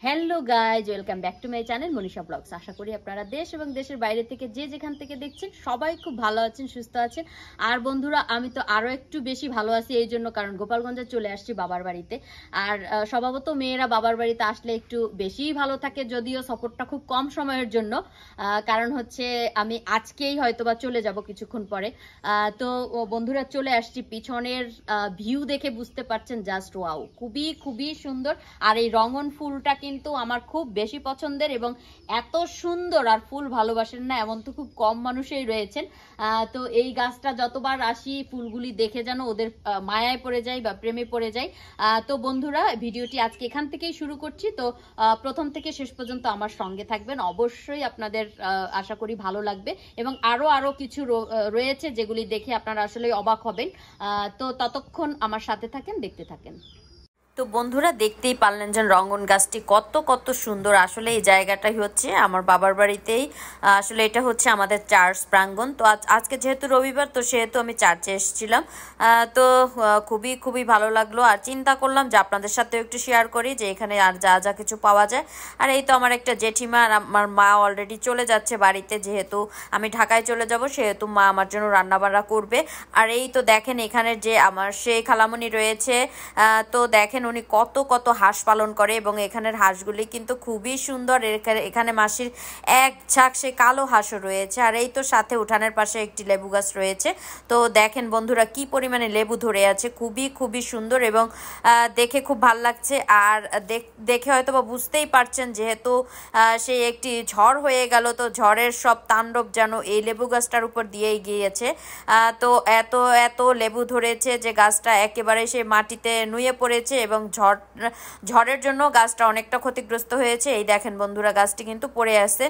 Hello guys, welcome back to my channel Manisha vlogs. আশা করি আপনারা দেশ এবং দেশের বাইরে থেকে যে যেখান থেকে দেখছেন সবাই খুব ভালো আছেন, সুস্থ আছেন। আর বন্ধুরা, আমি তো আরো একটু বেশি ভালো আছি এই জন্য, কারণ গোপালগঞ্জে চলে আসছি বাবার বাড়িতে। আর স্বভাবত মেয়েরা বাবার বাড়িতে আসলে একটু বেশিই ভালো থাকে, যদিও সফরটা খুব কম সময়ের জন্য। কারণ হচ্ছে আমি আজকেই হয়তো বা চলে যাব কিছুক্ষণ পরে। তো বন্ধুরা, চলে আসছি। পিছনের ভিউ দেখে বুঝতে পারছেন, জাস্ট ওয়াও, খুবই খুবই সুন্দর। আর এই রঙন ফুলটা কিন্তু আমার খুব বেশি পছন্দের, এবং এত সুন্দর আর ফুল ভালোবাসেন না এমন তো খুব কম মানুষই রয়েছেন। তো এই গাছটা যতবার আসি ফুলগুলি দেখে যেন ওদের মায়ায় পড়ে যায় বা প্রেমে পড়ে যায়। তো বন্ধুরা, ভিডিওটি আজকে এখান থেকেই শুরু করছি। তো প্রথম থেকে শেষ পর্যন্ত আমার সঙ্গে থাকবেন, অবশ্যই আপনাদের আশা করি ভালো লাগবে। এবং আরো কিছু রয়েছে যেগুলি দেখে আপনারা আসলে অবাক হবেন। তো ততক্ষণ আমার সাথে থাকেন, দেখতে থাকেন। তো বন্ধুরা, দেখতেই পারলেন যে রঙ্গন গাছটি কত কত সুন্দর। আসলে এই জায়গাটাই হচ্ছে আমার বাবার বাড়িতেই, আসলে এটা হচ্ছে আমাদের চার্চ প্রাঙ্গণ। তো আজকে যেহেতু রবিবার, তো সেহেতু আমি চার্চে এসেছিলাম। তো খুবই খুবই ভালো লাগলো। আর চিন্তা করলাম যে আপনাদের সাথেও একটু শেয়ার করি যে এখানে আর যা যা কিছু পাওয়া যায়। আর এই তো আমার একটা জেঠিমা আর আমার মা অলরেডি চলে যাচ্ছে বাড়িতে, যেহেতু আমি ঢাকায় চলে যাব সেহেতু মা আমার জন্য রান্নাবান্না করবে। আর এই তো দেখেন, এখানে যে আমার সেই খালামণি রয়েছে, তো দেখেন উনি কত কত হাঁস পালন করে, এবং এখানের হাঁসগুলি কিন্তু খুবই সুন্দর। এখানে মাসির এক ঝাঁক সে কালো হাঁসও রয়েছে। আর এই তো সাথে উঠানের পাশে একটি লেবু গাছ রয়েছে। তো দেখেন বন্ধুরা, কি পরিমাণে লেবু ধরে আছে, খুবই খুবই সুন্দর, এবং দেখে খুব ভাল লাগছে। আর দেখে হয়তো বা বুঝতেই পারছেন, যেহেতু সেই একটি ঝড় হয়ে গেল, তো ঝড়ের সব তাণ্ডব যেন এই লেবু গাছটার উপর দিয়েই গিয়েছে। তো এত এত লেবু ধরেছে যে গাছটা একেবারে সেই মাটিতে নুয়ে পড়েছে, এবং ঝড়ের জন্য গাছটা অনেকটা ক্ষতিগ্রস্ত হয়েছে। এই দেখেন বন্ধুরা, গাছটি কিন্তু পড়ে আছে।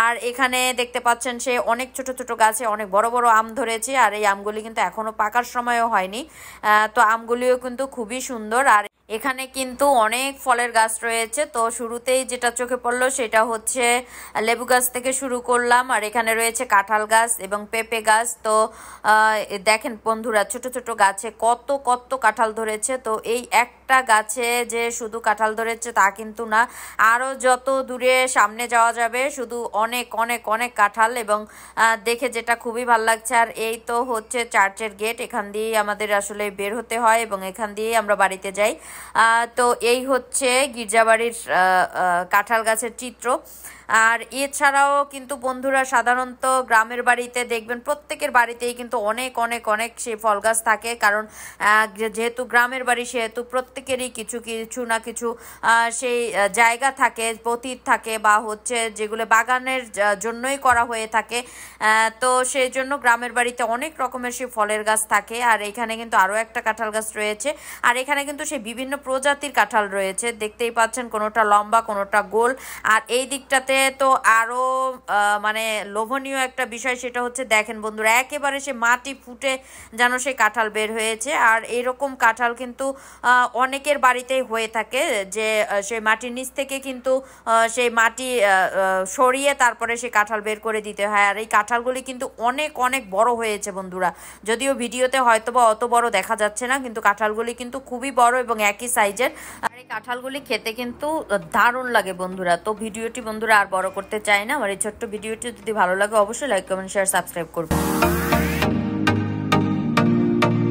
আর এখানে দেখতে পাচ্ছেন সে অনেক ছোট ছোট গাছে অনেক বড় বড় আম ধরেছে। আর এই আমগুলি কিন্তু এখনো পাকার সময়ও হয়নি। তো আমগুলিও কিন্তু খুবই সুন্দর। আর এখানে কিন্তু অনেক ফলের গাছ রয়েছে। তো শুরুতেই যেটা চোখে পড়লো সেটা হচ্ছে লেবু গাছ থেকে শুরু করলাম। আর এখানে রয়েছে কাঁঠাল গাছ এবং পেঁপে গাছ। তো দেখেন বন্ধুরা, ছোট ছোট গাছে কত কত কাঁঠাল ধরেছে। তো এই একটা গাছে যে শুধু কাঁঠাল ধরেছে তা কিন্তু না, আরও যত দূরে সামনে যাওয়া যাবে শুধু অনেক অনেক অনেক কাঁঠাল, এবং দেখে যেটা খুবই ভালো লাগছে। আর এই তো হচ্ছে চার্চের গেট, এখান দিয়েই আমাদের আসলে বের হতে হয় এবং এখান দিয়েই আমরা বাড়িতে যাই। তো এই হচ্ছে গির্জাবাড়ির কাঁঠাল গাছের চিত্র। আর এছাড়াও কিন্তু বন্ধুরা, সাধারণত গ্রামের বাড়িতে দেখবেন প্রত্যেকের বাড়িতেই কিন্তু অনেক অনেক অনেক সেই ফল গাছ থাকে, কারণ যেহেতু গ্রামের বাড়ি সেহেতু প্রত্যেকেরই কিছু কিছু না কিছু সেই জায়গা থাকে, পতিত থাকে, বা হচ্ছে যেগুলো বাগানের জন্যই করা হয়ে থাকে। তো সেই জন্য গ্রামের বাড়িতে অনেক রকমের সেই ফলের গাছ থাকে। আর এখানে কিন্তু আরও একটা কাঁঠাল গাছ রয়েছে। আর এখানে কিন্তু সেই বিভিন্ন প্রজাতির কাঁঠাল রয়েছে, দেখতেই পাচ্ছেন, কোনোটা লম্বা কোনোটা গোল। আর এই দিকটাতে তো আরো মানে লোভনীয় একটা বিষয়, সেটা হচ্ছে দেখেন বন্ধুরা, একেবারে সে মাটি ফুটে যেন সেই কাঁঠাল বের হয়েছে। আর এইরকম কাঁঠাল কিন্তু অনেকের বাড়িতেই হয়ে থাকে, যে সেই মাটির নিচ থেকে কিন্তু সেই মাটি সরিয়ে তারপরে সেই কাঁঠাল বের করে দিতে হয়। আর এই কাঁঠালগুলি কিন্তু অনেক অনেক বড় হয়েছে বন্ধুরা, যদিও ভিডিওতে হয়তো বা অত বড় দেখা যাচ্ছে না, কিন্তু কাঁঠালগুলি কিন্তু খুবই বড় এবং একই সাইজের। আর এই কাঁঠালগুলি খেতে কিন্তু দারুণ লাগে বন্ধুরা। তো ভিডিওটি বন্ধুরা আর বড় করতে চাই না। আমার এই ছোট্ট ভিডিওটি যদি ভালো লাগে অবশ্যই লাইক, কমেন্ট, শেয়ার, সাবস্ক্রাইব করবেন।